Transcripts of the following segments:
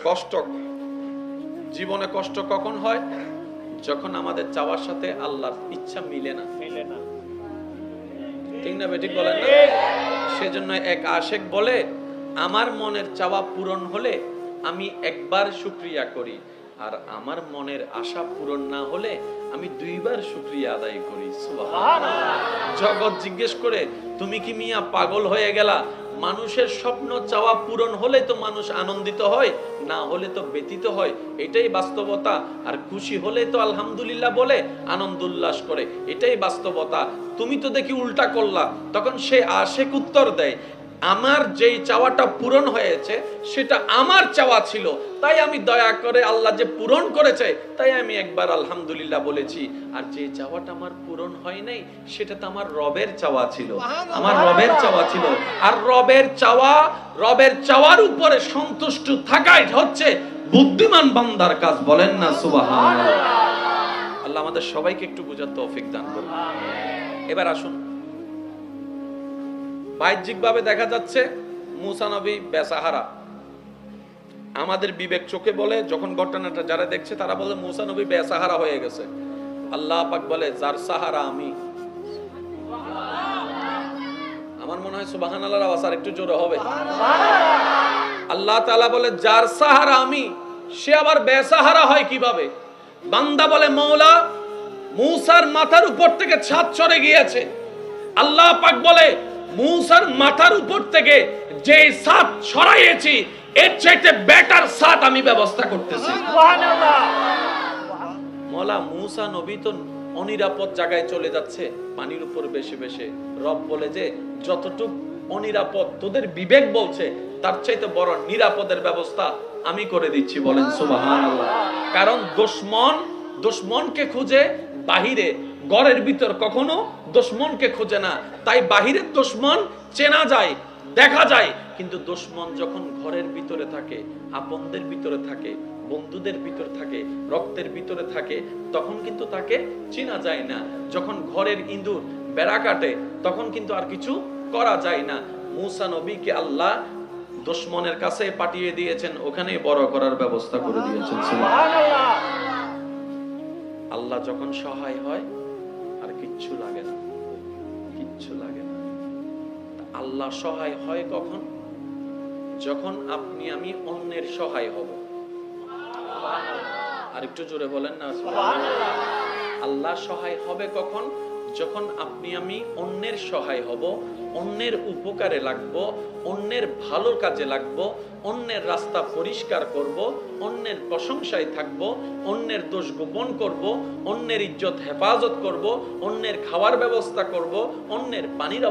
কষ্ট, জীবনে কষ্ট কখন হয়? যখন আমাদের চাওয়ার সাথে আল্লাহর ইচ্ছা মিলে না। ঠিক না বেঠিক বলেন না? সেজন্য এক আশেক বলে, আমার মনের চাওয়া পূরণ হলে আমি একবার শুকরিয়া করি, আর আমার মনের আশা পূরণ না হলে আমি দুইবার শুকরিয়া আদায় করি। সুবহানাল্লাহ। জগৎ জিজ্ঞেস করে, তুমি কি মিয়া পাগল হয়ে গেলা? মানুষের স্বপ্ন চাওয়া পূরণ হলে তো মানুষ আনন্দিত হয়, না হলে তো ব্যতীত হয়, এটাই বাস্তবতা। আর খুশি হলে তো আলহামদুলিল্লাহ বলে আনন্দ উল্লাস করে, এটাই বাস্তবতা। তুমি তো দেখি উল্টা করলা। তখন সে আশেক উত্তর দেয়, আমার যেই চাওয়াটা পূরণ হয়েছে সেটা আমার চাওয়া ছিল, তাই আমি দয়া করে আল্লাহ যে পূরণ করেছে তাই আমি একবার আলহামদুলিল্লাহ বলেছি। আর যে চাওয়াটা আমার পূরণ হয় নাই সেটা তো আমার রবের চাওয়া ছিল, আমার রবের চাওয়া ছিল। আর রবের চাওয়ার উপরে সন্তুষ্ট থাকাই হচ্ছে বুদ্ধিমান বান্দার কাজ। বলেন না সুবহানাল্লাহ। আল্লাহ আমাদের সবাইকে একটু বোঝার তৌফিক দান করুন। এবার আসুন, বাহ্যিকভাবে দেখা যাচ্ছে মুসা নবী বেসাহারা। আমাদের বিবেক চোখে বলে, যখন ঘটনাটা যারা দেখছে তারা বলে মুসা নবী বেসাহারা হয়ে গেছে। আল্লাহ পাক বলে, যার সাহারা আমি। আমার মনে হয় সুবহানাল্লাহর আওয়াজ আর একটু জোরে হবে। আল্লাহ তাআলা বলে, যার সাহারা আমি, সে আবার বেসাহারা হয় কিভাবে? বান্দা বলে, মওলা মুসার মাথার উপর থেকে ছাদ সরে গিয়েছে। আল্লাহ পাক বলে, মুসার মাথার উপর থেকে যে ছাদ সরাইয়েছি এর চাইতে বেটার ছাদ আমি ব্যবস্থা করতেছি। সুবহানাল্লাহ। মওলা মুসা নবী তো অনিরাপদ জায়গায় চলে যাচ্ছে, পানির উপর বেশি বেশি। রব বলে যে যতটুকু অনিরাপদ তোদের বিবেক বলছে তার চাইতে বড় নিরাপদের ব্যবস্থা আমি করে দিচ্ছি। বলেন সুবহানাল্লাহ। কারণ দুশমনকে খুঁজে বাহিরে, ঘরের ভিতর কখনো দুশমনকে খোঁজে না। তাই বাহিরের দুশমন চেনা যায়, দেখা যায়, কিন্তু দুশমন যখন ঘরের ভিতরে থাকে, আপনদের ভিতরে থাকে, বন্ধুদের ভিতরে থাকে, রক্তের ভিতরে থাকে, তখন কিন্তু তাকে চেনা যায় না। যখন ঘরের ইঁদুর বেড়া কাটে তখন কিন্তু আর কিছু করা যায় না। মুসা নবীকে আল্লাহ দুশমনের কাছে পাঠিয়ে দিয়েছেন, ওখানে বড় করার ব্যবস্থা করে দিয়েছেন। সুবহানাল্লাহ। আল্লাহ যখন সহায় হয় আর কিচ্ছু লাগে না, কিচ্ছু লাগে না। আল্লাহ সহায় হয় কখন? যখন আপনি আমি অন্যের সহায় হব। আর একটু জোরে বলেন না সুবহানাল্লাহ। আল্লাহ সহায় হবে কখন? যখন আপনি আমি অন্যের সহায় হব, অন্যের উপকারে লাগব, অন্যের ভালো কাজে লাগব, অন্যের রাস্তা পরিষ্কার করব, অন্যের প্রশংসায় থাকব, অন্যের দোষ গোপন করব, অন্যের ইজ্জত হেফাজত করব, অন্যের খাওয়ার ব্যবস্থা করব, অন্যের পানির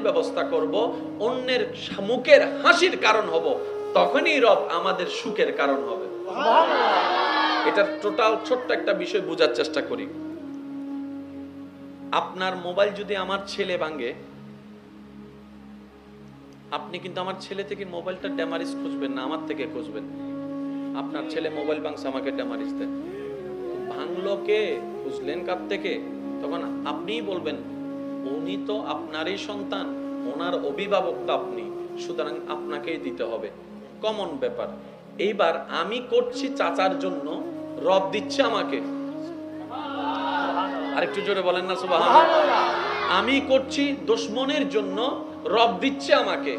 ব্যবস্থা করব, অন্যের মুখের হাসির কারণ হব। তখনই রব আমাদের সুখের কারণ হবে। এটার টোটাল ছোট্ট একটা বিষয় বোঝার চেষ্টা করি। আপনার মোবাইল যদি আমার ছেলে ভাঙে, আপনি কিন্তু আমার ছেলে থেকে মোবাইলটা ড্যামারিজ খুঁজবেন না, আমার থেকে খুঁজবেন। আপনার ছেলে মোবাইল ভাঙছে, আমাকে ড্যামারিজ দেন। ভাঙলো কে, খুঁজলেন কার থেকে? তখন আপনিই বলবেন, উনি তো আপনারই সন্তান, ওনার অভিভাবক তো আপনি, সুতরাং আপনাকেই দিতে হবে। কমন ব্যাপার। এইবার আমি করছি চাচার জন্য, রব দিচ্ছে আমাকে। আরেকটু জোরে বলেন না সুবহানাল্লাহ। আমি করছি দুশমনের জন্য, রব দিচ্ছে আমাকে।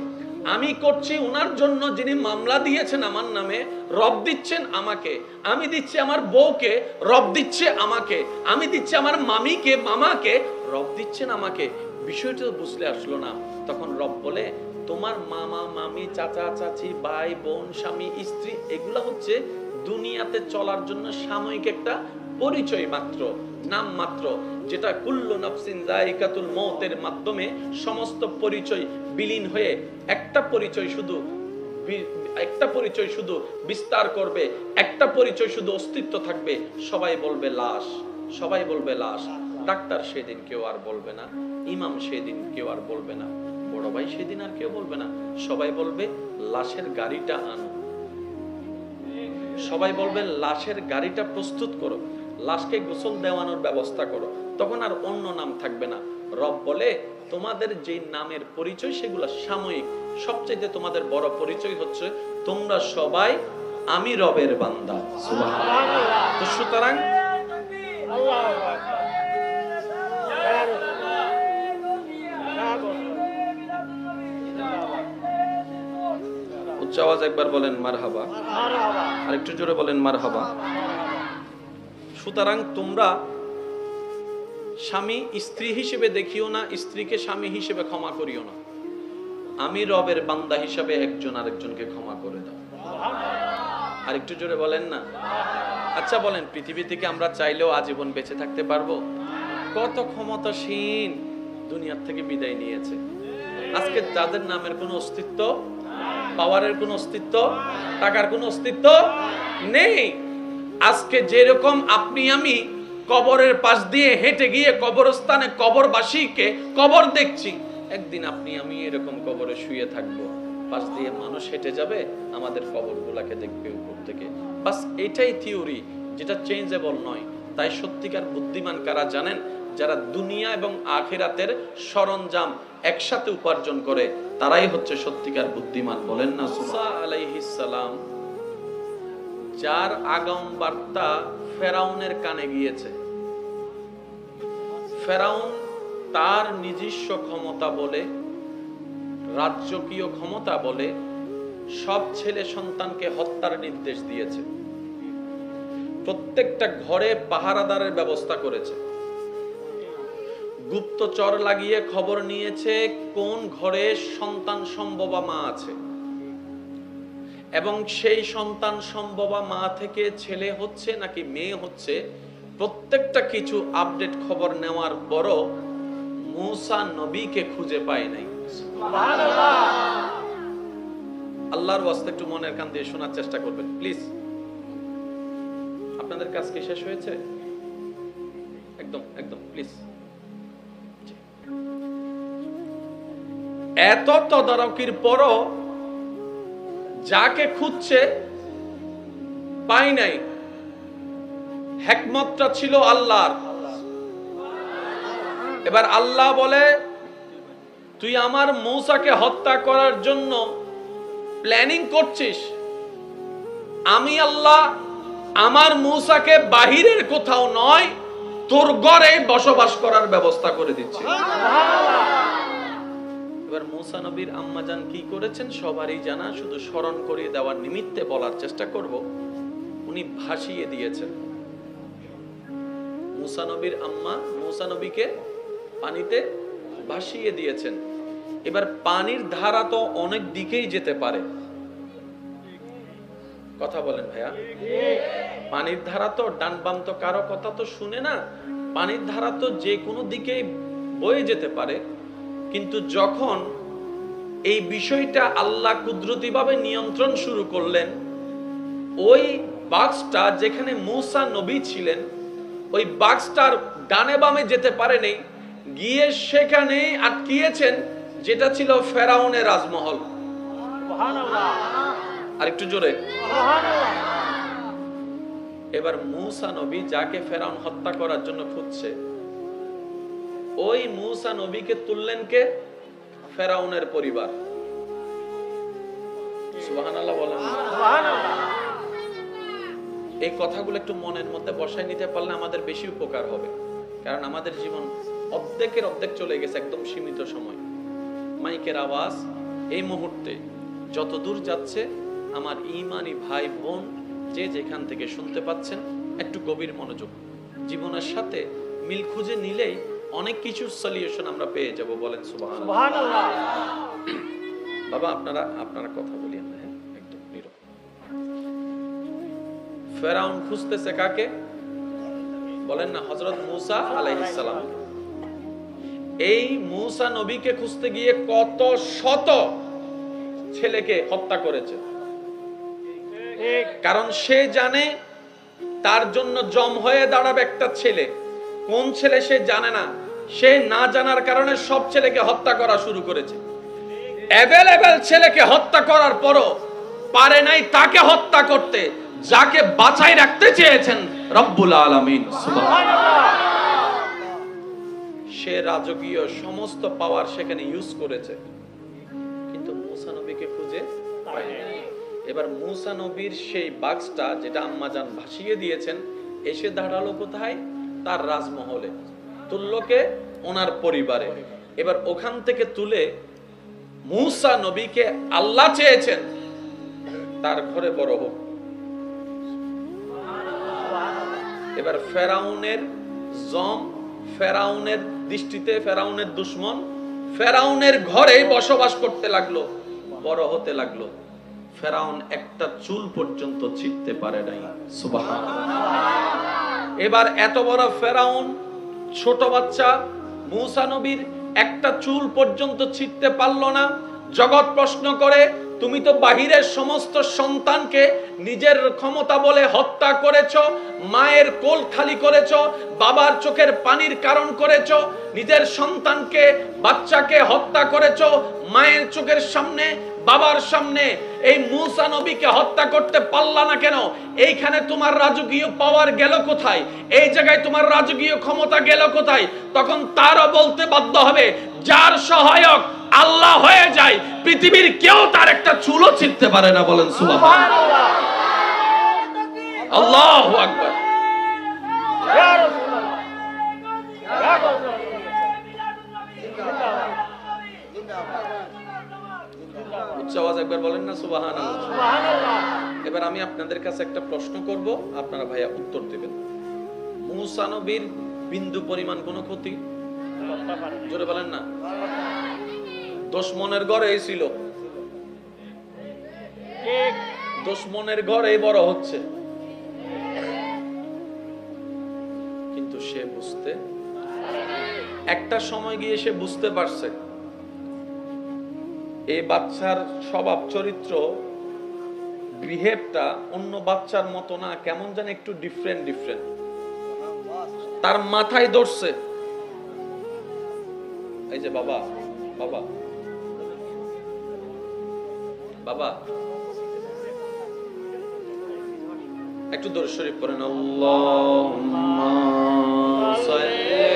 আমি করছি ওনার জন্য যিনি মামলা দিয়েছেন আমার নামে, রব দিচ্ছেন আমাকে। আমি দিচ্ছি আমার বউকে, রব দিচ্ছে আমাকে। আমি দিচ্ছি আমার মামিকে, মামাকে, রব দিচ্ছেন আমাকে। বিষয়টা বুঝলে আসলো না। তখন রব বলে, তোমার মামা মামি, চাচা চাচি, ভাই বোন, স্বামী স্ত্রী, এগুলা হচ্ছে দুনিয়াতে চলার জন্য সাময়িক একটা পরিচয় মাত্র, নাম মাত্র, যেটা কুল্লু নাফসিন যায়িকাতুল মউতের মাধ্যমে সমস্ত পরিচয় বিলীন হয়ে একটা পরিচয় শুধু বিস্তার করবে, একটা পরিচয় শুধু অস্তিত্ব থাকবে। সবাই বলবে লাশ, সবাই বলবে লাশ। ডাক্তার সেদিন কেউ আর বলবে না, ইমাম সেদিন কেউ আর বলবে না, বড় ভাই সেদিন আর কেউ বলবে না। সবাই বলবে লাশের গাড়িটা আনো, সবাই বলবে লাশের গাড়িটা প্রস্তুত করো, লাশকে গোসল দেওয়ানোর ব্যবস্থা করো। তখন আর অন্য নাম থাকবে না। রব বলে, তোমাদের যে নামের পরিচয় সেগুলো সাময়িক, সবচেয়ে তোমাদের বড় পরিচয় হচ্ছে তোমরা সবাই আমি রবের বান্দা। সুবহানাল্লাহ। তো সুতরাং উচ্চ আওয়াজ একবার বলেন মারহাবা, আর একটু জোরে বলেন মারহাবা। সুতরাং তোমরা স্বামী স্ত্রী হিসেবে দেখিও না, স্ত্রীকে স্বামী হিসেবে ক্ষমা করিও না। আমি রবের বান্দা হিসেবে একজন আরেকজনকে ক্ষমা করে দাও। আর একটু জোরে বলেন না। আচ্ছা বলেন, পৃথিবী থেকে আমরা চাইলেও আজীবন বেঁচে থাকতে পারবো? কত ক্ষমতাসীন দুনিয়ার থেকে বিদায় নিয়েছে। আজকে যাদের নামের কোনো অস্তিত্ব, পাওয়ারের কোনো অস্তিত্ব, টাকার কোনো অস্তিত্ব নেই। আজকে যেরকম আপনি আমি কবরের পাশ দিয়ে হেঁটে গিয়ে কবরস্থানে কবরবাসীকে কবর দেখছি, একদিন আপনি আমি এরকম কবরে শুয়ে থাকবো, পাশ দিয়ে মানুষ হেঁটে যাবে, আমাদের কবরগুলাকে দেখবে উপর থেকে। বাস এটাই থিওরি, যেটা চেঞ্জেবল নয়। তাই সত্যিকার বুদ্ধিমান কারা জানেন? যারা দুনিয়া এবং আখিরাতের সরঞ্জাম একসাথে উপার্জন করে, তারাই হচ্ছে সত্যিকার বুদ্ধিমান। বলেন না। মুসা আলাইহিস সালাম, যার আগাম বার্তা ফেরাউনের কানে গিয়েছে, ফেরাউন তার নিজস্ব ক্ষমতা বলে, রাজকীয় ক্ষমতা বলে সব ছেলে সন্তানকে হত্যার নির্দেশ দিয়েছে। প্রত্যেকটা ঘরে পাহারাদারের ব্যবস্থা করেছে। গুপ্তচর লাগিয়ে খবর নিয়েছে কোন ঘরে সন্তান সম্ভবা মা আছে, এবং সেই সন্তান সম্ভবা মা থেকে ছেলে হচ্ছে নাকি মেয়ে হচ্ছে, প্রত্যেকটা কিছু আপডেট খবর নেওয়ার পরও মুসা নবীকে খুঁজে পায় নাই। আল্লাহর ওয়াস্তে একটু মনের কান দিয়ে শোনার চেষ্টা করবেন প্লিজ। আপনাদের কাজ কি শেষ হয়েছে? একদম একদম প্লিজ। এত তদারকির পরও যাকে খুঁজছে পাই নাই। হিকমতটা ছিল আল্লাহর। এবার আল্লাহ বলে, তুই আমার মূসাকে হত্যা করার জন্য প্ল্যানিং করছিস, আমি আল্লাহ আমার মূসাকে বাহিরের কোথাও নয়, তোর ঘরে বসবাস করার ব্যবস্থা করে দিচ্ছি। এবার মূসা নবীর আম্মাজান কি করেছেন সবারই জানা, শুধু স্মরণ করিয়ে দেওয়ার নিমিত্তে বলার চেষ্টা করব। উনি ভাসিয়ে দিয়েছেন। মূসা নবীর আম্মা মূসা নবীকে পানিতে ভাসিয়ে দিয়েছেন। এবার পানির ধারা তো অনেক দিকেই যেতে পারে, কথা বলেন ভাইয়া। পানির ধারা তো ডান বাম তো কারো কথা তো শুনে না, পানির ধারা তো যে কোনো দিকেই বয়ে যেতে পারে। কিন্তু যখন এই বিষয়টা আল্লাহ কুদরতিভাবে নিয়ন্ত্রণ শুরু করলেন, ওই বাক্সটা যেখানে মূসা নবী ছিলেন, ওই বাক্সটার ডানে বামে যেতে পারেনি, গিয়ে সেখানে আটকিয়েছেন যেটা ছিল ফেরাউনের রাজমহল। আর একটু জোরে। এবার মূসা নবী যাকে ফেরাউন হত্যা করার জন্য খুঁজছে, ওই মূসা নবীকে তুললেন কে? ফেরাউনের পরিবার। সুবহানাল্লাহ বলেন। এই কথাগুলো একটু মনের মধ্যে বসায় নিতে পারলে আমাদের বেশি উপকার হবে। কারণ আমাদের জীবন অর্ধেকের অর্ধেক চলে গেছে, একদম সীমিত সময়। মাইকের আওয়াজ এই মুহূর্তে যত দূর যাচ্ছে, আমার ঈমানি ভাই বোন যে যেখান থেকে শুনতে পাচ্ছেন, একটু গভীর মনোযোগ। জীবনের সাথে মিল খুঁজে নিলেই অনেক কিছু সলিউশন আমরা পেয়ে যাব। বলেন সুবহানাল্লাহ। বাবা আপনারা কথা বলিয়েন না, একদম নীরব। ফেরাউন খুঁজতেছে কাকে? বলেন না, হযরত মূসা আলাইহিস সালাম। এই মূসা নবীকে খুঁজতে গিয়ে কত শত ছেলেকে হত্যা করেছে। কারণ সে জানে তার জন্য জম হয়ে দাঁড়াবে একটা ছেলে। কোন ছেলে সে জানে না। সে না জানার কারণে সব ছেলেকে হত্যা করা শুরু করেছে। অ্যাভেলেবেল ছেলেকে হত্যা করার পরও পারে নাই তাকে হত্যা করতে, যাকে বাঁচাই রাখতে চেয়েছেন রব্বুল আলামিন। সুবহানাল্লাহ। সে রাজকীয় সমস্ত পাওয়ার সেখানে ইউজ করেছে, কিন্তু মূসা নবীকে খুঁজে পায়নি। এবার মূসা নবীর সেই বাক্সটা যেটা আম্মাজান ভাসিয়ে দিয়েছেন এসে দাঁড়ালো কোথায়? তার রাজমহলে, তুল্যকে ওনার পরিবারে। এবার ওখান থেকে তুলে মূসা নবীকে আল্লাহ চেয়েছেন তার ঘরে বড় হোক। এবার ফেরাউনের জম, ফেরাউনের দৃষ্টিতে ফেরাউনের দুশমন, ফেরাউনের ঘরে বসবাস করতে লাগলো, বড় হতে লাগলো। ফেরাউন একটা চুল পর্যন্ত ছিঁড়তে পারে নাই। সুবহানাল্লাহ। এবার এত বড় ফেরাউন, ছোট বাচ্চা মূসা নবীর একটা চুল পর্যন্ত ছিঁড়তে পারলো না। জগৎ প্রশ্ন করে, তুমি তো বাহিরের সমস্ত সন্তানকে নিজের ক্ষমতা বলে হত্যা করেছো, মায়ের কোল খালি করেছো, বাবার চোখের পানির কারণ করেছো, নিজের সন্তানকে বাচ্চাকে হত্যা করেছো মায়ের চোখের সামনে, বাবার সামনে। এই মূসা নবীকে হত্যা করতে পারলা না কেন? এইখানে তোমার রাজকীয় পাওয়ার গেল কোথায়? এই জায়গায় তোমার রাজকীয় ক্ষমতা গেল কোথায়? তখন তারও বলতে বাধ্য হবে, যার সহায়ক আল্লাহ হয়ে যায় পৃথিবীর কেউ তার একটা চুলও ছিঁড়তে পারে না। বলেন সুবহানাল্লাহ। আল্লাহু আকবার। ইয়া রাসূলুল্লাহ, ইয়া রাসূলুল্লাহ, উচ্চ আওয়াজ একবার বলেন না সুবহানাল্লাহ। সুবহানাল্লাহ। এবার আমি আপনাদের কাছে একটা প্রশ্ন করব, আপনারা ভাইয়া উত্তর দিবেন। মূসা নবীর বিন্দু পরিমাণ কোনো ক্ষতি? জোরে বলেন না। দুশমনের ঘরেই ছিল, দুশমনের ঘরেই বড় হচ্ছে, কিন্তু সে বুঝতে একটা সময় গিয়ে সে বুঝতে পারছে এই বাচ্চার স্বভাব চরিত্র বিহেভটা অন্য বাচ্চার মতো না, কেমন যেন একটু ডিফারেন্ট ডিফারেন্ট। তার মাথায় ধরছে, এই যে বাবা বাবা বাবা, একটু দরুদ শরীফ পড়েন। আল্লাহুম্মা সাল্লি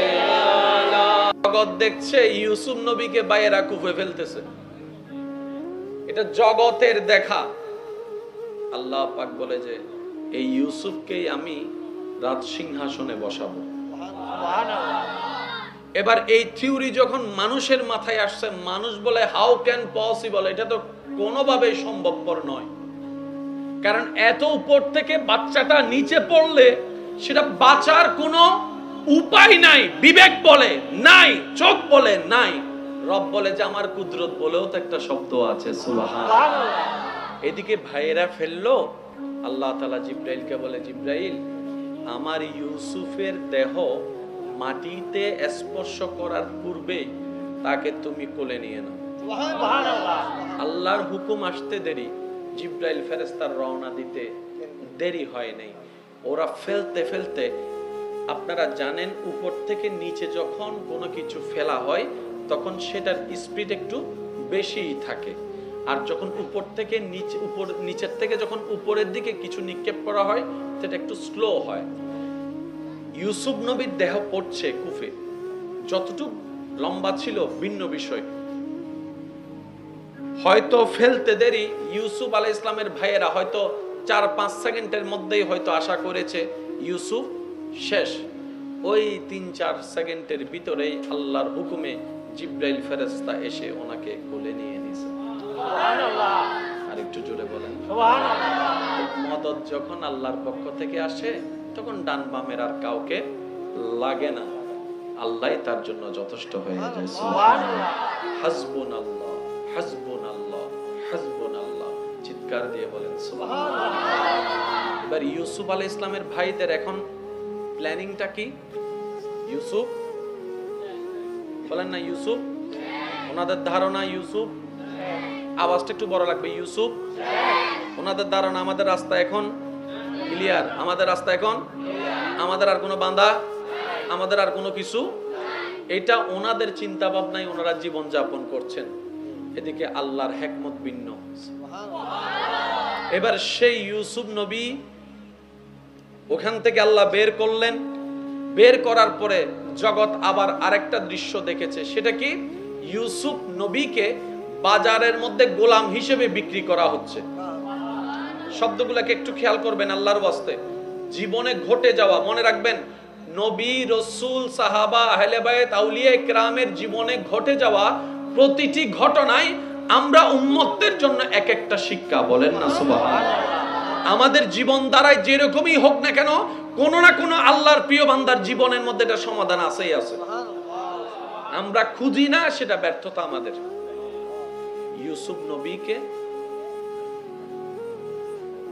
আলা। জগৎ দেখছে ইউসুফ নবীকে বাইরা কুফে ফেলতেছে, এটা জগতের দেখা। আল্লাহ পাক বলে যে এই ইউসুফকেই আমি রাজ সিংহাসনে বসাবো। এবার এই থিওরি যখন মানুষের মাথায় আসছে, মানুষ বলে হাউ ক্যান পসিবল, এটা তো কোনোভাবেই সম্ভবপর নয়। কারণ এত উপর থেকে বাচ্চাটা নিচে পড়লে সেটা বাঁচার কোনো উপায় নাই। বিবেক বলে নাই, চোখ বলে নাই, রব বলে যে আমার কুদরত বলেও তো একটা শব্দ আছে। সুবহানাল্লাহ। এদিকে ভাইয়েরা ফেললো, আল্লাহ তাআলা জিবরাইলকে বলে, জিবরাইল আমার ইউসুফের দেহ মাটিতে স্পর্শ করার পূর্বে তাকে তুমি কোলে নিয়ে নাও। সুবহানাল্লাহ। আল্লাহর হুকুম আসতে দেরি, জিবরাইল ফেরেশতার রওনা দিতে দেরি হয় নাই। ওরা ফেলতে ফেলতে, আপনারা জানেন উপর থেকে নিচে যখন কোনো কিছু ফেলা হয় তখন সেটার স্পিড একটু বেশিই থাকে, আর যখন উপর থেকে নিচে, নিচের থেকে যখন উপরের দিকে কিছু নিক্ষেপ করা হয় সেটা একটু স্লো হয়। ইউসুফ নবীর দেহ পড়ছে কুফে, যতটুকু লম্বা ছিল ভিন্ন বিষয়, হয়তো ফেলতে দেরি। ইউসুফ আলাইহিস ইসলামের ভাইয়েরা হয়তো 4-5 সেকেন্ডের মধ্যেই হয়তো আশা করেছে ইউসুফ শেষ। ওই 3-4 সেকেন্ডের ভিতরেই আল্লাহর হুকুমে জিবরাইল ফেরেশতা এসে ওনাকে কোলে নিয়ে নিয়েছে। সুবহানাল্লাহ। আরেকটু জোরে বলেন সুবহানাল্লাহ। মদদ যখন আল্লাহর পক্ষ থেকে আসে তখন ডান বামের আর কাউকে লাগে না, আল্লাহই তার জন্য যথেষ্ট হয়ে যায়। সুবহানাল্লাহ। হাসবুনাল্লাহ হাসবুনাল্লাহ হাসবুনাল্লাহ, চিৎকার দিয়ে বলেন সুবহানাল্লাহ। এবার ইউসুফ আলাইহিস ইসলামের ভাইদের এখন প্ল্যানিংটা কি? ইউসুফ বলেন না, ইউসুফ, ওনাদের ধারণা ইউসুফ, আওয়াজটা একটু বড় লাগবে, ইউসুফ, ওনাদের ধারণা আমাদের রাস্তা এখন ক্লিয়ার, আমাদের রাস্তা এখন, আমাদের আর কোনো বাঁধা, আমাদের আর কোনো কিছু, এটা ওনাদের চিন্তা ভাবনায় ওনারা জীবন যাপন করছেন। এদিকে আল্লাহর হিকমত ভিন্ন। এবার সেই ইউসুফ নবী ওখান থেকে আল্লাহ বের করলেন। বের করার পরে জগৎ আবার আরেকটা দৃশ্য দেখেছে, সেটা কি? ইউসুফ নবীকে বাজারের মধ্যে গোলাম হিসেবে বিক্রি করা হচ্ছে। শব্দগুলোকে একটু খেয়াল করবেন আল্লাহর ওয়াস্তে। জীবনে ঘটে যাওয়া, মনে রাখবেন নবী রাসূল সাহাবা আহলে বায়ত আউলিয়া ইকরামের জীবনে ঘটে যাওয়া প্রতিটি ঘটনায় আমরা উম্মতের জন্য এক একটা শিক্ষা। বলেন না সুবহানাল্লাহ। আমাদের জীবন দ্বারাই যেরকমই হোক না কেন, কোন না কোন আল্লাহর প্রিয় বান্দার জীবনের মধ্যে এটা সমাধান আছেই আছে। আমরা খুঁজি না, সেটা ব্যর্থতা আমাদের। ইউসুফ নবীকে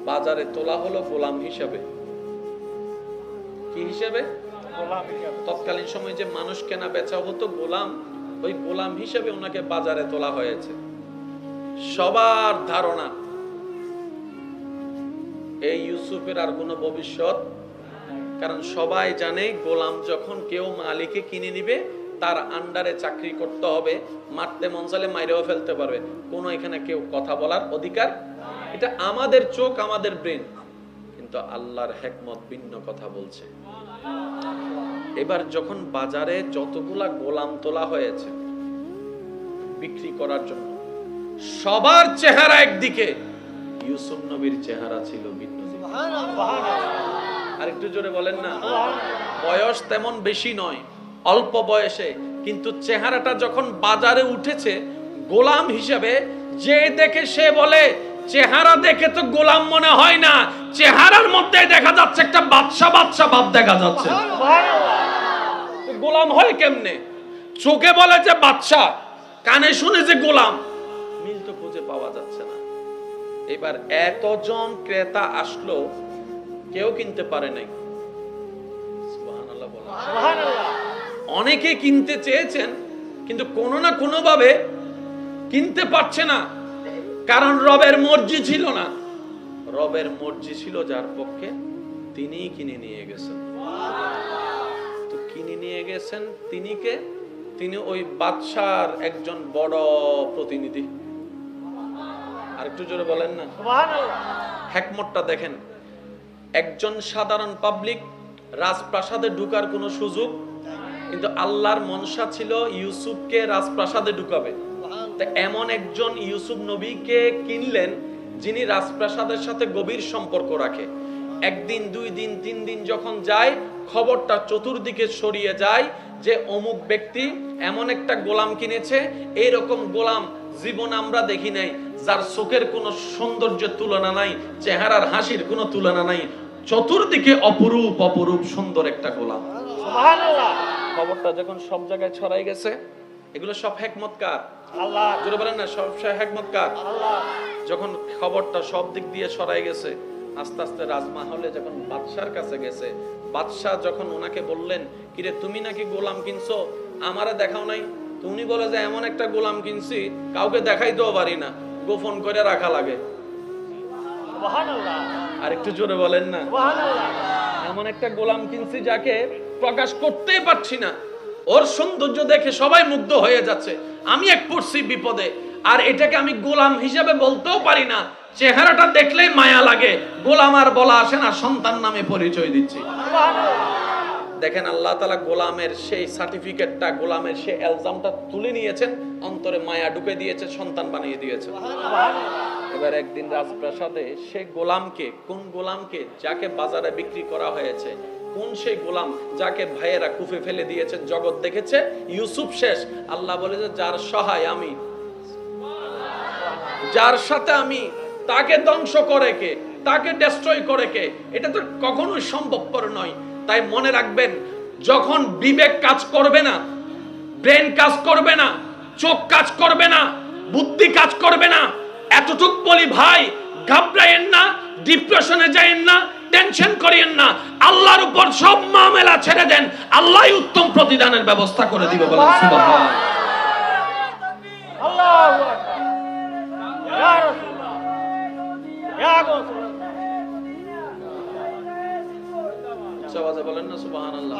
বাজারে তোলা হলো গোলাম হিসেবে। কি হিসেবে? গোলাম হিসেবে। তৎকালীন সময় যে মানুষ কেনা বেচা হতো গোলাম, ওই গোলাম হিসেবে ওনাকে বাজারে তোলা হয়েছে। সবার ধারণা এই ইউসুফের আর কোনো ভবিষ্যৎ, কারণ সবাই জানে গোলাম যখন কেউ মালিকে কিনে নিবে তার আন্ডারে চাকরি করতে হবে, মারতে মন চাইলে মাইরেও ফেলতে পারবে, কোনো এখানে কেউ কথা বলার অধিকার। এটা আমাদের চোখ, আমাদের ব্রেন, কিন্তু আল্লাহর হিকমত ভিন্ন কথা বলছে। এবার যখন বাজারে যতগুলা গোলাম তোলা হয়েছে বিক্রি করার জন্য, সবার চেহারা একদিকে, ইউসুফ নবীর চেহারা ছিল ভিন্ন। আর একটু জোরে বলেন না। বয়স তেমন বেশি নয়, অল্প বয়সে, কিন্তু চেহারাটা যখন বাজারে উঠেছে গোলাম হিসেবে, যে দেখে সে বলে চেহারা দেখে তো গোলাম মনে হয় না, চেহারার মধ্যে দেখা যাচ্ছে একটা বাদশা বাদশা ভাব দেখা যাচ্ছে। গোলাম হয় কেমনে? চোখে বলে যে বাদশা, কানে শুনে যে গোলাম, মিল তো খুঁজে পাওয়া যাচ্ছে না। এবার এতজন ক্রেতা আসলো, কেউ কিনতে পারে নাই। সুবহানাল্লাহ বলেন। সুবহানাল্লাহ। অনেকে কিনতে চেয়েছেন কিন্তু কোনো না কোনো ভাবে কিনতে পারছে না, কারণ রবের মর্জি ছিল না। রবের মর্জি ছিল যার পক্ষে, তিনিই কিনে নিয়ে গেছেন। তো কিনে নিয়ে গেছেন তিনি কে? তিনি ওই বাদশার একজন বড় প্রতিনিধি। আর একটু জোরে বলেন না সুবহানাল্লাহ। হিকমতটা দেখেন, একজন সাধারণ পাবলিক রাজপ্রাসাদে ঢোকার কোনো সুযোগ, কিন্তু আল্লাহর মনসা ছিল ইউসুফকে রাজপ্রাসাদে ঢুকাবে। তো এমন একজন ইউসুফ নবীকে কিনলেন যিনি রাজপ্রাসাদের সাথে গভীর সম্পর্ক রাখে। একদিন, দুই দিন, তিন দিন যখন যায়, খবরটা চতুর্দিকে ছড়িয়ে যায় যে অমুক ব্যক্তি এমন একটা গোলাম কিনেছে। এইরকম গোলাম জীবন আমরা দেখি নাই, যার চোখের কোনো সৌন্দর্যের তুলনা নাই, চেহারার হাসির কোনো তুলনা নাই, চতুর্দিকে অপরূপ অপরূপ সুন্দর একটা গোলাম। সুবহানাল্লাহ। খবরটা যখন সব জায়গায় ছড়াই গেছে, এগুলো সব হিকমত কার? আল্লাহ। জোরে বলেন না, সব হিকমত কার? আল্লাহ। যখন খবরটা সব দিক দিয়ে ছড়াই গেছে, আস্তে আস্তে রাজমহলে যখন বাদশার কাছে গেছে, বাদশা যখন ওনাকে বললেন, কিরে তুমি নাকি গোলাম কিনছো, আমারে দেখাও নাই? তুমি বলে যে এমন একটা গোলাম কিনছি কাউকে দেখাইতেও পারি না, গোপন করে রাখা লাগে। সুবহানাল্লাহ। আর একটু জোরে বলেন না সুবহানাল্লাহ। এমন একটা গোলাম কিনছি যাকে প্রকাশ করতেই পারছি না, ওর সৌন্দর্য দেখে সবাই মুগ্ধ হয়ে যাচ্ছে, আমি এক পড়ছি বিপদে, আর এটাকে আমি গোলাম হিসেবে বলতেও পারি না, চেহারাটা দেখলেই মায়া লাগে, গোলাম আর বলা আসে না, সন্তান নামে পরিচয় দিচ্ছি। দেখেন আল্লাহ তাআলা গোলামের সেই সার্টিফিকেটটা, গোলামের সেই এলজামটা তুলে নিয়েছেন, অন্তরে মায়া ঢুকে দিয়েছে, সন্তান বানিয়ে দিয়েছে। এবার একদিন রাজপ্রাসাদে সেই গোলামকে, কোন গোলামকে? যাকে বাজারে বিক্রি করা হয়েছে। কোন সেই গোলাম যাকে ভাইয়েরা কুফে ফেলে দিয়েছেন, জগৎ দেখেছে ইউসুফ শেষ। আল্লাহ বলে যে যার সহায় আমি, যার সাথে আমি, তাকে ধ্বংস করে কে, তাকে ডেস্ট্রয় করে কে? এটা তো কখনোই সম্ভবপর নয়। তাই মনে রাখবেন, যখন বিবেক কাজ করবে না, ব্রেন কাজ করবে না, চোখ কাজ করবে না, বুদ্ধি কাজ করবে না, এতটুক বলি ভাই, ঘাবড়ায়েন না, ডিপ্রেশনে যায়েন না, টেনশন করিয়েন না, আল্লাহর উপর সব মামলা ছেড়ে দেন, আল্লাহই উত্তম প্রতিদানের ব্যবস্থা করে দিবে। বলেন সুবহানাল্লাহ। আল্লাহু আকবার। ইয়া রাসূলুল্লাহ, ইয়া রাসূলুল্লাহ। সবাই বলেন না সুবহানাল্লাহ।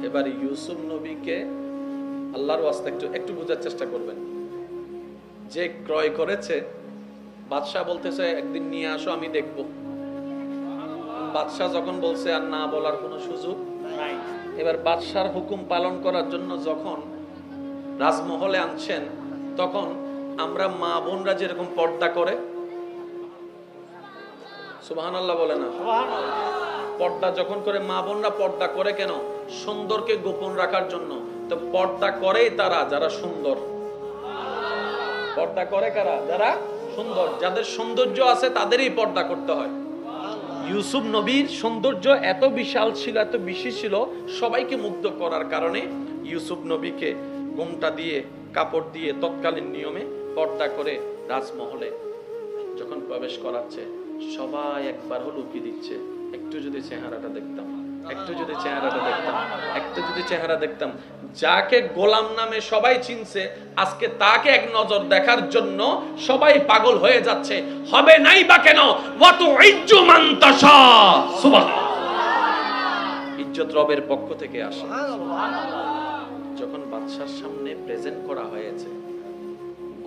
এবার ইউসুফ নবীকে আল্লাহর ওয়াস্তে একটু বোঝার চেষ্টা করবেন। যে ক্রয় করেছে, বাদশা বলতেছে একদিন নিয়ে আসো, আমি দেখব। বাদশা যখন বলছে আর না বলার কোনো সুযোগ নাই। এবার বাদশার হুকুম পালন করার জন্য যখন রাজমহলে আনছেন, তখন আমরা মা বোনরা যেরকম পর্দা করে, সুবহানাল্লাহ বলে না? পর্দা যখন করে, মা বোনরা পর্দা করে কেন? সুন্দরকে গোপন রাখার জন্য। তো পর্দা করেই তারা যারা সুন্দর। পর্দা করে কারা? যারা সুন্দর, যাদের সৌন্দর্য আছে তাদেরই পর্দা করতে হয়। ইউসুফ নবীর সৌন্দর্য এত বিশাল ছিল, এত বেশি ছিল, সবাইকে মুগ্ধ করার কারণে ইউসুফ নবীকে ঘোমটা দিয়ে, কাপড় দিয়ে তৎকালীন নিয়মে পর্দা করে রাজমহলে যখন প্রবেশ করাচ্ছে, সবাই একবার হলো উকি দিচ্ছে, একটু যদি চেহারাটা দেখতাম, একটু যদি চেহারাটা দেখতাম, একটু যদি চেহারা দেখতাম। যাকে গোলাম নামে সবাই চিনছে, আজকে তাকে এক নজর দেখার জন্য সবাই পাগল হয়ে যাচ্ছে। হবে নাই বা কেন? ওয়াতুইজ্জু মান তাশা। সুবহানাল্লাহ। ইজ্জত রবের পক্ষ থেকে আসে। যখন বাদশার সামনে প্রেজেন্ট করা হয়েছে,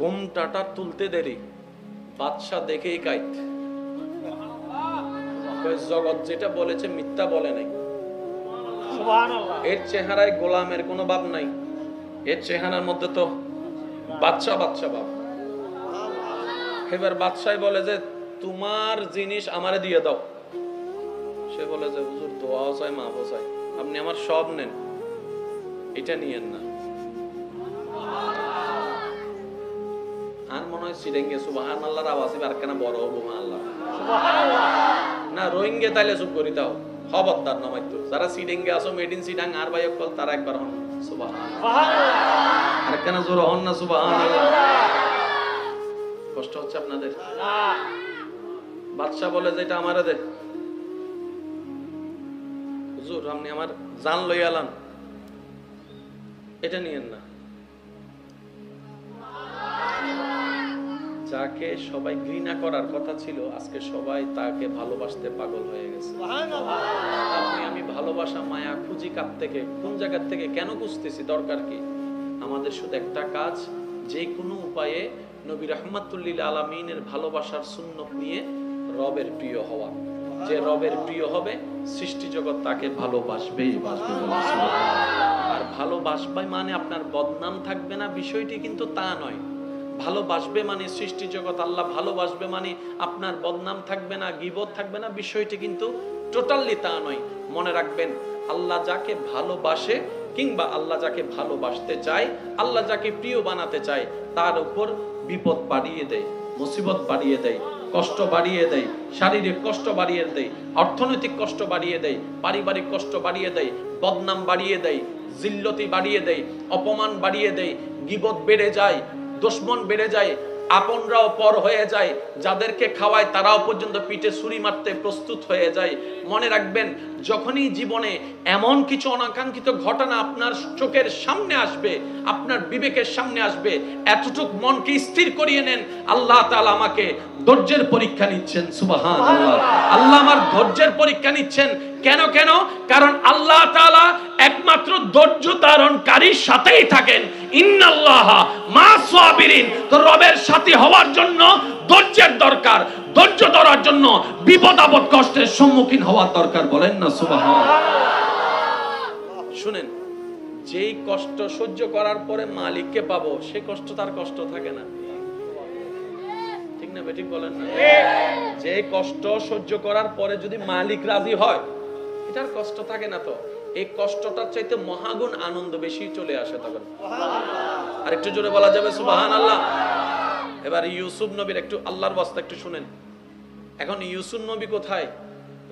ঘোমটাটা তুলতে দেরি, বাদশা দেখেই কাইত। জগৎ যেটা বলেছে মিথ্যা বলে নাই। এর চেহারায় গোলামের কোনো ভাব নাই, এর চেহারার মধ্যে তো বাদশা বাদশা ভাব। এবার বাদশাই বলে যে তোমার জিনিস আমারে দিয়ে দাও। সে বলে যে হুজুর দোয়াও চাই, মাফও চাই, আপনি আমার সব নেন, এটা নিয়েন না। আর মনে হয় সিডেঙ্গে সুবহানাল্লাহর আওয়াজ আর কেন বড় হবো আল্লাহ না, রোহিঙ্গে তাইলে চুপ করি তাও খবরদার নামাইতো। যারা সিডেঙ্গে আসো, মেড ইন সিডাং আর ভাই কল, তারা একবার হন সুবহানাল্লাহ, আর কেন জোর হন না সুবহানাল্লাহ। কষ্ট হচ্ছে আপনাদের? বাদশা বলে যে এটা আমারে দে। হুজুর আপনি আমার জান লইয়ালান, এটা নিয়েন না। যাকে সবাই ঘৃণা করার কথা ছিল, আজকে সবাই তাকে ভালোবাসতে পাগল হয়ে গেছে। আপনি আমি ভালোবাসা, মায়া খুঁজি কার থেকে, কোন জায়গা থেকে, কেন খুঁজতেছি, দরকার কি? আমাদের শুধু একটা কাজ, যে কোনো উপায়ে নবী রাহমাতুল লিল আলামিনের ভালোবাসার সুন্নত নিয়ে রবের প্রিয় হওয়া। যে রবের প্রিয় হবে, সৃষ্টি জগৎ তাকে ভালোবাসবেই বাসবে। আর ভালোবাসবে মানে আপনার বদনাম থাকবে না, বিষয়টি কিন্তু তা নয়। ভালোবাসবে মানে সৃষ্টি জগৎ আল্লাহ ভালোবাসবে মানে আপনার বদনাম থাকবে না, গীবত থাকবে না, বিষয়টি কিন্তু টোটালি তা নয়। মনে রাখবেন, আল্লাহ যাকে ভালোবাসে কিংবা আল্লাহ যাকে ভালোবাসতে চায়, আল্লাহ যাকে প্রিয় বানাতে চায়, তার উপর বিপদ বাড়িয়ে দেয়, মুসিবত বাড়িয়ে দেয়, কষ্ট বাড়িয়ে দেয়, শারীরিক কষ্ট বাড়িয়ে দেয়, অর্থনৈতিক কষ্ট বাড়িয়ে দেয়, পারিবারিক কষ্ট বাড়িয়ে দেয়, বদনাম বাড়িয়ে দেয়, জিল্লতি বাড়িয়ে দেয়, অপমান বাড়িয়ে দেয়, গীবত বেড়ে যায়, দুশমন বেড়ে যায়, আপনরাও পর হয়ে যায়, যাদেরকে খাওয়ায় তারাও পর্যন্ত পিঠে ছুরি মারতে প্রস্তুত হয়ে যায়। মনে রাখবেন, যখনই জীবনে এমন কিছু অনাকাঙ্ক্ষিত ঘটনা আপনার চোখের সামনে আসবে, আপনার বিবেকের সামনে আসবে, এতটুক মনকে স্থির করিয়ে নেন, আল্লাহ তাআলা আমাকে ধৈর্যের পরীক্ষা নিচ্ছেন। সুবহানাল্লাহ, আল্লাহ আমার ধৈর্যের পরীক্ষা নিচ্ছেন। কেন? কারণ আল্লাহ তাআলা একমাত্র ধৈর্য ধারণকারীর সাথেই থাকেন। ইন্নাল্লাহা মা'আস সাবিরিন। তো রবের সাথী হওয়ার জন্য ধৈর্যের দরকার, ধৈর্য ধরার জন্য বিপদ আপদ কষ্টের সম্মুখীন হওয়ার দরকার। বলেন না সুবহানাল্লাহ। শুনেন, যেই কষ্ট সহ্য করার পরে মালিককে পাবো, সে কষ্ট তার কষ্ট থাকে না। ঠিক না বেঠিক বলেন না? যে কষ্ট সহ্য করার পরে যদি মালিক রাজি হয়, এটার কষ্ট থাকে না। তো এই কষ্টটার চাইতে মহাগুণ আনন্দ বেশি চলে আসে তখন। আর একটু জোরে বলা যাবে সুবহানাল্লাহ। এবার ইউসুফ নবীর একটু আল্লাহর ওয়াস্তে একটু শুনেন। এখন ইউসুফ নবী কোথায়?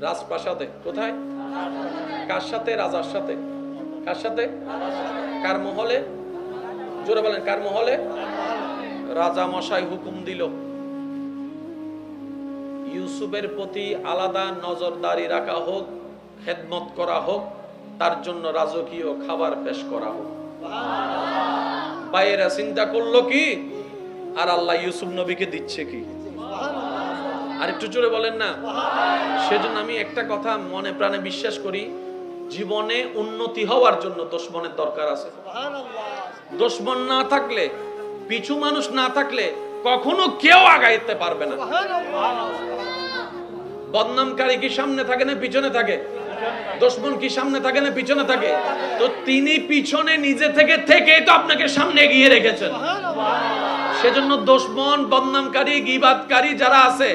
রাজপ্রাসাদে। কোথায়? কার সাথে? রাজার সাথে। কার সাথে? কার মহলে? জোরে বলেন, কার মহলে? রাজা মশাই হুকুম দিল ইউসুফের প্রতি আলাদা নজরদারি রাখা হোক, খেদমত করা হোক, তার জন্য রাজকীয় খাবার পেশ করা হোক। বাইরে চিন্তা করলো কি, আর আল্লাহ ইউসুফ নবীকে দিচ্ছে কি? আর একটু জোরে বলেন না। সেজন্য আমি একটা কথা মনে প্রাণে বিশ্বাস করি, জীবনে উন্নতি হওয়ার জন্য দুশমনের দরকার আছে। দুশমন না থাকলে, পিছু মানুষ না থাকলে কখনো কেউ আগাইতে পারবে না। বদনামকারী কি সামনে থাকে না পিছনে থাকে? দুশমন কি সামনে থাকে না পিছনে থাকে? তো তিনি পিছনে নিজে থেকে তো আপনাকে সামনে এগিয়ে রেখেছেন। সেজন্য দুশমন, বদনামকারী, গীবাতকারী যারা আছে,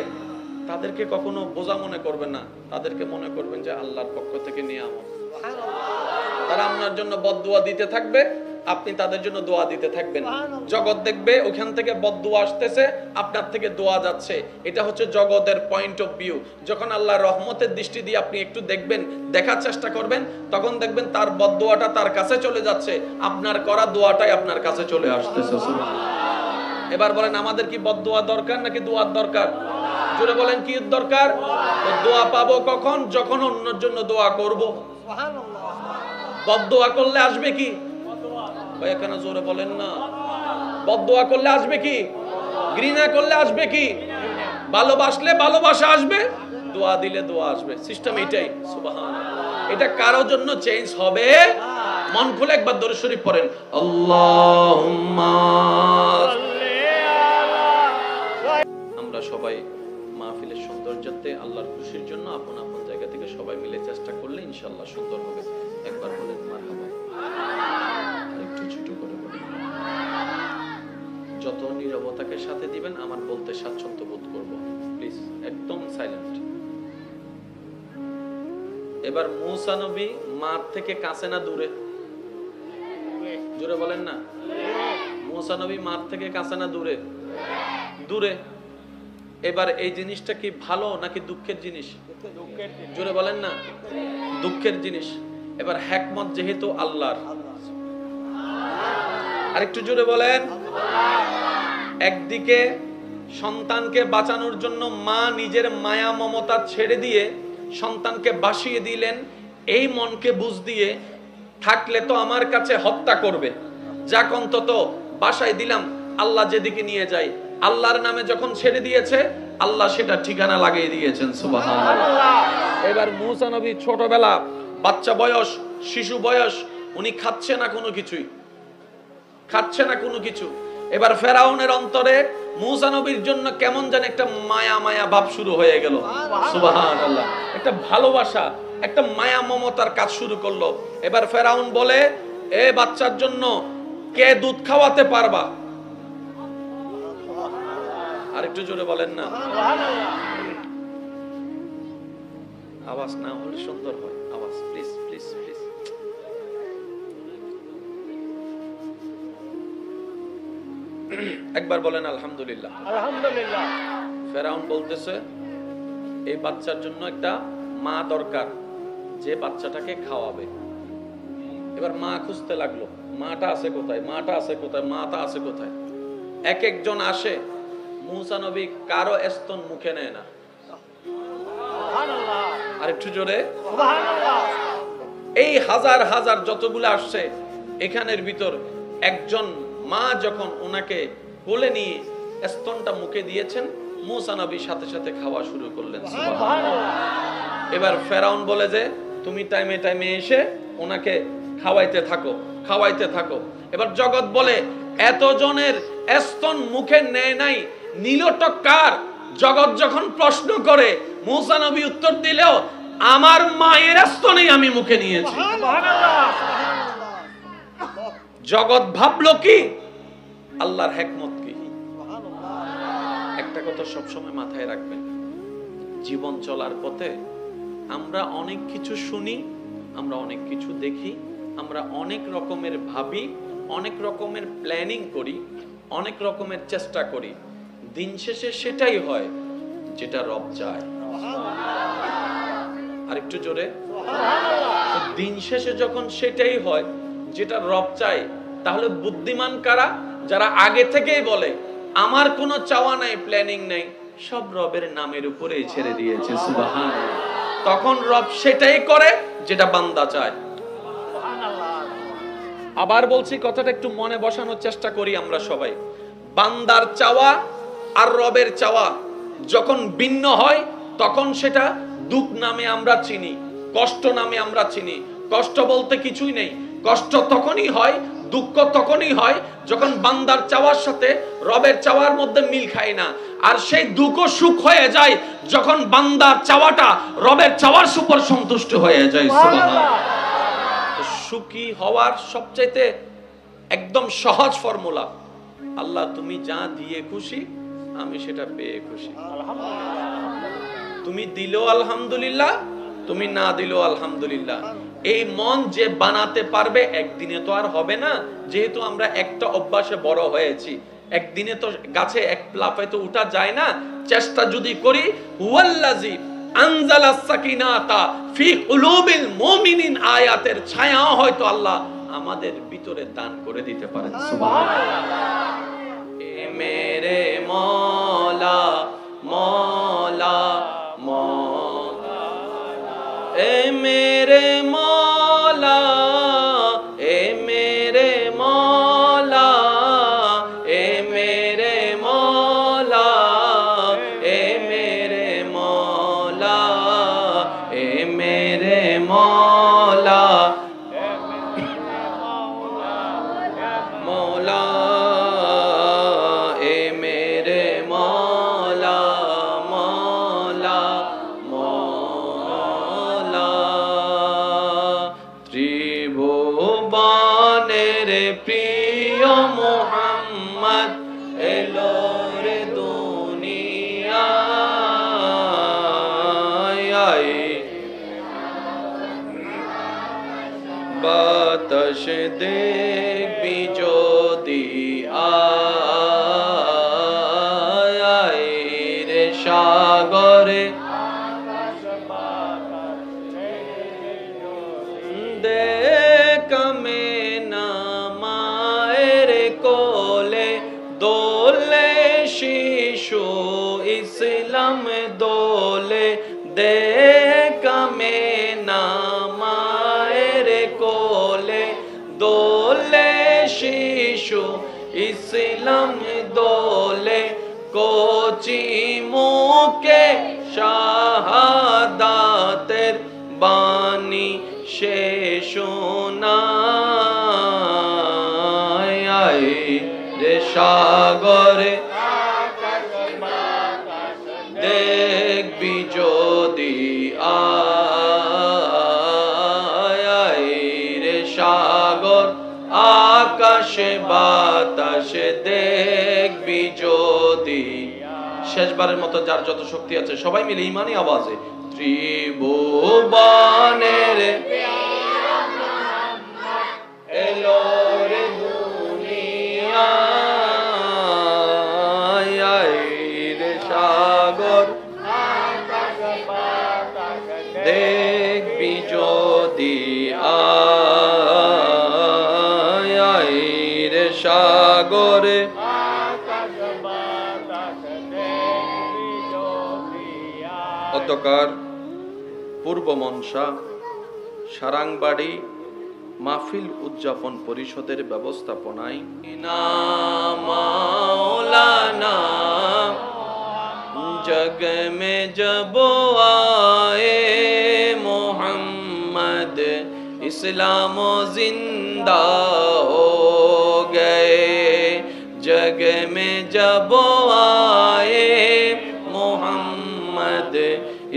তাদেরকে কখনো বোঝা মনে করবেন না, তাদেরকে মনে করবেন যে আল্লাহর পক্ষ থেকে নিয়ামত। তারা আপনার জন্য বদদুয়া দিতে থাকবে, আপনি তাদের জন্য দোয়া দিতে থাকবেন। জগৎ দেখবে ওখান থেকে বদদুয়া আসতেছে, আপনার থেকে দোয়া যাচ্ছে। এটা হচ্ছে জগতের পয়েন্ট অফ ভিউ। যখন আল্লাহর রহমতের দৃষ্টি দিয়ে আপনি একটু দেখবেন, দেখার চেষ্টা করবেন, তখন দেখবেন তার বদদুয়াটা তার কাছে চলে যাচ্ছে, আপনার করা দোয়াটাই আপনার কাছে চলে আসতেছে। এবার বলেন, আমাদের কি বদদুয়া দরকার নাকি দোয়ার দরকার? জোরে বলেন, কি দরকার? দোয়া পাবো কখন? যখন অন্যের জন্য দোয়া করব। বদদুয়া করলে আসবে কি? ভাই কেন জোরে বলেন না? বদদুয়া করলে আসবে কি? ঘৃণা করলে আসবে কি? ভালোবাসলে ভালোবাসা আসবে, দোয়া দিলে দোয়া আসবে। সিস্টেম এটাই। সুবহানাল্লাহ। এটা কারোর জন্য চেঞ্জ হবে? মন খুলে একবার দরুদ শরীফ পড়েন, আল্লাহুম্মা। আমরা সবাই মাহফিলের সৌন্দর্যতে আল্লাহর খুশির জন্য আপন আপন জায়গা থেকে সবাই মিলে চেষ্টা করলে ইনশাআল্লাহ সুন্দর হবে। একবার বলেন মারহাবা। একটু ছোট করে বলেন। যত নীরবতাকে সাথে দিবেন আমার বলতে স্বাচ্ছন্দ্য বোধ করব। প্লিজ একদম সাইলেন্ট। এবার মূসা নবী মাঠ থেকে কাছে না দূরে? জোরে বলেন না। মূসা নবী মাঠ থেকে কাছে না দূরে? দূরে। এবার এই জিনিসটা কি ভালো নাকি দুঃখের জিনিস? জোরে বলেন না। দুঃখের জিনিস। এবার হিকমত যেহেতু আল্লাহর, আরেকটু জোরে বলেন। একদিকে সন্তানকে বাঁচানোর জন্য মা নিজের মায়া মমতা ছেড়ে দিয়ে সন্তানকে বাসিয়ে দিলেন, এই মনকে বুঝ দিয়ে থাকলে তো আমার কাছে হত্যা করবে, যাক অন্তত বাসায় দিলাম, আল্লাহ যেদিকে নিয়ে যায়। আল্লাহর নামে যখন ছেড়ে দিয়েছে, আল্লাহ সেটা ঠিকানা লাগিয়ে দিয়েছেন। সুবহানাল্লাহ। এবার মূসা নবী ছোটবেলা, বাচ্চা বয়স, শিশু বয়স, উনি খাচ্ছে না কোনো কিছুই, খাচ্ছে না কোনো কিছু। এবার ফেরাউনের অন্তরে মূসা নবীর জন্য কেমন যেন একটা মায়া মায়া ভাব শুরু হয়ে গেল। সুবহানাল্লাহ। একটা ভালোবাসা, একটা মায়া মমতার কাজ শুরু করলো। এবার ফেরাউন বলে, এ বাচ্চার জন্য কে দুধ খাওয়াতে পারবা? আরেকটু জোরে বলেন না। আওয়াজ না হলে সুন্দর হয়। আওয়াজ প্লিজ প্লিজ প্লিজ। একবার বলেন আলহামদুলিল্লাহ। আলহামদুলিল্লাহ। ফেরাউন বলতেছে, এই বাচ্চার জন্য একটা মা দরকার, যে বাচ্চাটাকে খাওয়াবে। এবার মা খুঁজতে লাগলো, মাটা আছে কোথায়, মাটা আছে কোথায়, মাটা আছে কোথায়। এক একজন আসে, মূসা নবী কারো স্তন মুখে নেয় না। সুবহানাল্লাহ। আরেকটু জোরে। সুবহানাল্লাহ। এই হাজার হাজার যতগুলো আসছে, এখানের ভিতর একজন মা যখন ওনাকে কোলে নিয়ে স্তনটা মুখে দিয়েছেন, মূসা নবী সাথে সাথে খাওয়া শুরু করলেন। সুবহানাল্লাহ। এবার ফেরাউন বলে যে, তুমি টাইমে টাইমে এসে ওনাকে খাওয়াইতে থাকো, খাওয়াইতে থাকো। এবার জগৎ বলে, এতজনের স্তন মুখে নেয় নাই, নীলটা কার? জগৎ যখন প্রশ্ন করে, মূসা নবী উত্তর দিলেও, আমার মায়ের স্তনেই আমি মুখে নিয়েছি। সুবহানাল্লাহ। জগৎ ভাবলো কি? আল্লাহর হিকমত কি? একটা কথা সবসময় মাথায় রাখবেন, জীবন চলার পথে আমরা অনেক কিছু শুনি, আমরা অনেক কিছু দেখি, আমরা অনেক রকমের ভাবি, অনেক রকমের প্ল্যানিং করি, অনেক রকমের চেষ্টা করি। দিন শেষে সেটাই হয় যেটা রব চায়। আরেকটু জোরে। দিন শেষে যখন সেটাই হয় যেটা রব চায়, তাহলে বুদ্ধিমান কারা? যারা আগে থেকেই বলে, আমার কোনো চাওয়া নাই, প্ল্যানিং নাই, সব রবের নামের উপরেই ছেড়ে দিয়েছে। সুবহানাল্লাহ। তখন রব সেটাই করে যেটা বান্দা চায়। আবার বলছি, কথাটা একটু মনে বসানোর চেষ্টা করি আমরা সবাই। বান্দার চাওয়া আর রবের চাওয়া যখন ভিন্ন হয়, তখন সেটা দুঃখ নামে আমরা চিনি, কষ্ট নামে আমরা চিনি। কষ্ট বলতে কিছুই নেই। কষ্ট তখনই হয়, দুঃখ তখনই হয় যখন বান্দার চাওয়ার সাথে রবের চাওয়ার মধ্যে মিল খায় না। আর সেই দুঃখ সুখ হয়ে যায় যখন বান্দার চাওয়াটা রবের চাওয়ার উপর সন্তুষ্ট হয়ে যায়। সুবহানাল্লাহ। সুখী হওয়ার সবচাইতে একদম সহজ ফর্মুলা, আল্লাহ তুমি যা দিয়ে খুশি, আমি সেটা পেয়ে খুশি। আলহামদুলিল্লাহ। তুমি দিলেও আলহামদুলিল্লাহ, তুমি না দিলেও আলহামদুলিল্লাহ। এই মন যে বানাতে পারবে একদিনে তো আর হবে না, যেহেতু আমরা একটা অভ্যাসে বড় হয়েছি, একদিনে তো গাছে এক লাফে তো উঠা যায় না। চেষ্টা যদি করি, হুয়াল্লাযী আনজালাস সাকিনাতা ফি কুলুবিল মুমিনিন আয়াতের ছায়া হয়তো আল্লাহ আমাদের ভিতরে দান করে দিতে পারেন। সুবহানাল্লাহ। এ মেরে মওলা মওলা মওলা, এ মেরে মওলা, এ মেরে মওলা, এ মেরে মওলা, এ মেরে মওলা, এ মেরে মওলা মওলা, এ মেরে মওলা মওলা মওলা। ত্রিভুবনের প্রিয় মুহাম্মদ এলো রে দুনিয়ায়, বাতাস দেখবি যদি আয় রে সাগরে, দেখ মেনা মায়ের কোলে দোলে শিশু ইসলাম দোলে, দেখ মেনা মায়ের কোলে দোলে শিশু ইসলাম দোলে, কোচি মুখে শাহাদাতের বাণী সে শোনায় রে সাগরে, দেখবি যদি আয় রে সাগর, আকাশে বাতাসে দেখবি যদি। শেষবারের মতো যার যত শক্তি আছে সবাই মিলে ইমানি আওয়াজে, ত্রিভুবনের এলো রে দুনিয়ায় রে সাগর, দেখবি যদি আয় রে সাগরে, অতকার পূর্ব মনসা সারাংবাড়ি মাহফিল উদযাপন পরিষদের ব্যবস্থাপনায় মাওলানা जग में जब आए मोहम्मद इस्लाम जिंदा हो गए, जग में जब आए मोहम्मद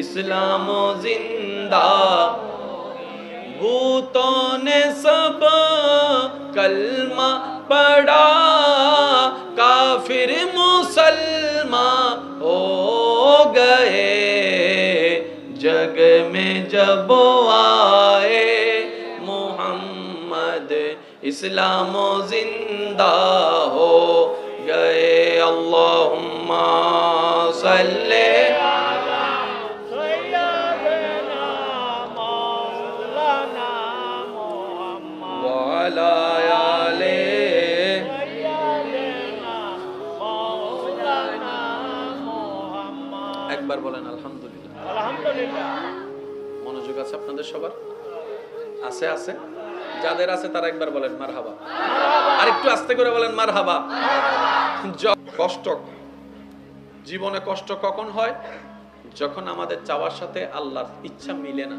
इस्लाम जिंदा, भूतों ने सब कलमा पढ़ा, काफिर मुसलमान हो गए, जग में जब आए मोहम्मद इस्लाम जिंदा हो गए। अल्लाहुम्मा सल्ले वाला आले, একবার বলেন আলহামদুলিল্লাহ। আলহামদুলিল্লাহ। মনোযোগ আছে আপনাদের সবার? আছে আছে, যাদের আছে তারা একবার বলেন মারহাবা, আর একটু আস্তে করে বলেন মারহাবা। কষ্ট, জীবনে কষ্ট কখন হয়? যখন আমাদের চাওয়ার সাথে আল্লাহর ইচ্ছা মিলে না।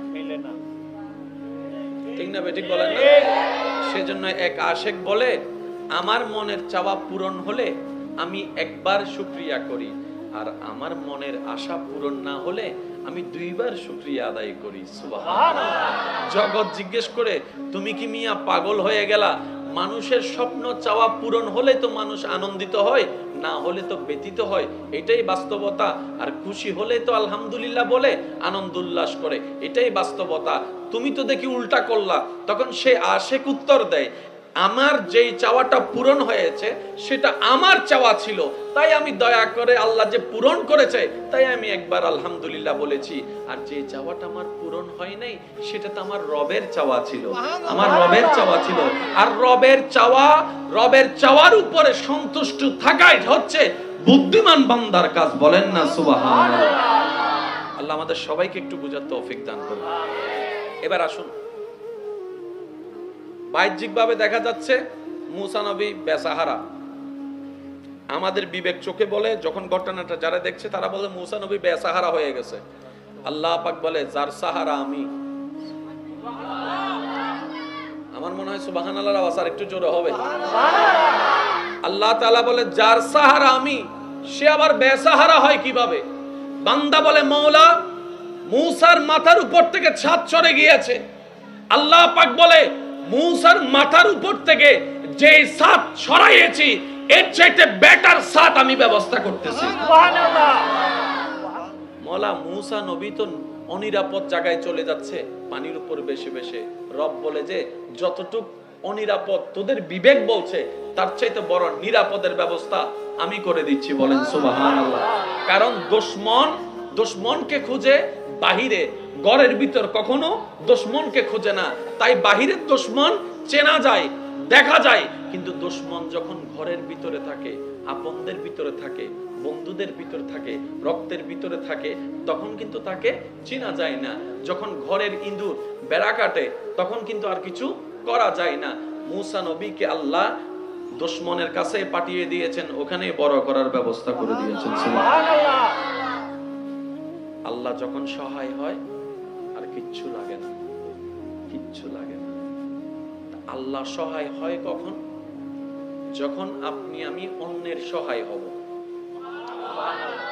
ঠিক না বেঠিক বলেন না? সেজন্য এক আশেক বলে, আমার মনের চাওয়া পূরণ হলে আমি একবার শুকরিয়া করি, আর আমার মনের আশা পূরণ না হলে আমি দুইবার শুকরিয়া আদায় করি। সুবহানাল্লাহ। জগৎ জিজ্ঞেস করে, তুমি কি মিয়া পাগল হয়ে গেলা? মানুষের স্বপ্ন চাওয়া পূরণ হলে তো মানুষ আনন্দিত হয়, না হলে তো ব্যতীত হয়, এটাই বাস্তবতা। আর খুশি হলে তো আলহামদুলিল্লাহ বলে আনন্দ উল্লাস করে, এটাই বাস্তবতা। তুমি তো দেখি উল্টা করলা। তখন সে আশেক উত্তর দেয়, আমার যেই চাওয়াটা পূরণ হয়েছে সেটা আমার চাওয়া ছিল, তাই আমি দয়া করে আল্লাহ যে পূরণ করেছে তাই আমি একবার আলহামদুলিল্লাহ বলেছি। আর যে চাওয়াটা আমার পূরণ হয় নাই সেটা তো আমার রবের চাওয়া ছিল, আমার রবের চাওয়া ছিল। আর রবের চাওয়ার উপরে সন্তুষ্ট থাকাই হচ্ছে বুদ্ধিমান বান্দার কাজ। বলেন না সুবহানাল্লাহ। আল্লাহ আমাদের সবাইকে একটু বুঝার তৌফিক দান করুন। এবার আসুন, বাহ্যিকভাবে দেখা যাচ্ছে মুসা নবী বেসাহারা। আমাদের বিবেক চোখে বলে, যখন ঘটনাটা যারা দেখছে তারা বলে মুসা নবী বেসাহারা হয়ে গেছে। আল্লাহ পাক বলে যার সাহারা আমি। আমার মনে হয় সুবহানাল্লাহর আওয়াজ আর একটু জোরে হবে। আল্লাহ তাআলা বলে যার সাহারা আমি, সে আবার বেসাহারা হয় কিভাবে? বান্দা বলে মওলা মুসার মাথার উপর থেকে ছাদ চড়ে গিয়েছে। আল্লাহ পাক বলে মুসার মাথার উপর থেকে যে ছাদ ছড়াইয়েছি এর চাইতে বেটার ছাদ আমি ব্যবস্থা করতেছি। সুবহানাল্লাহ। মওলা মুসা নবী তো অনিরাপদ জায়গায় চলে যাচ্ছে পানির উপর বেশি বেশি। রব বলে যে যতটুক অনিরাপদ তোদের বিবেক বলছে তার চাইতে বড় নিরাপদের ব্যবস্থা আমি করে দিচ্ছি। বলেন সুবহানাল্লাহ। কারণ দুশমনকে খুঁজে বাহিরে, ঘরের ভিতর কখনো দুশমনকে খুঁজে না। তাই বাহিরের দুশমন চেনা যায়, দেখা যায়, কিন্তু দুশমন যখন ঘরের ভিতরে থাকে, আপনদের ভিতরে থাকে, বন্ধুদের ভিতরে থাকে, রক্তের ভিতরে থাকে, তখন কিন্তু তাকে চেনা যায় না। যখন ঘরের ইঁদুর বেড়া কাটে তখন কিন্তু আর কিছু করা যায় না। মুসা নবীকে আল্লাহ দুশমনের কাছে পাঠিয়ে দিয়েছেন, ওখানে বড় করার ব্যবস্থা করে দিয়েছেন। সুবহানাল্লাহ। আল্লাহ যখন সহায় হয় আর কিচ্ছু লাগে না, কিচ্ছু লাগে না। আল্লাহ সহায় হয় কখন? যখন আপনি আমি অন্যের সহায় হব।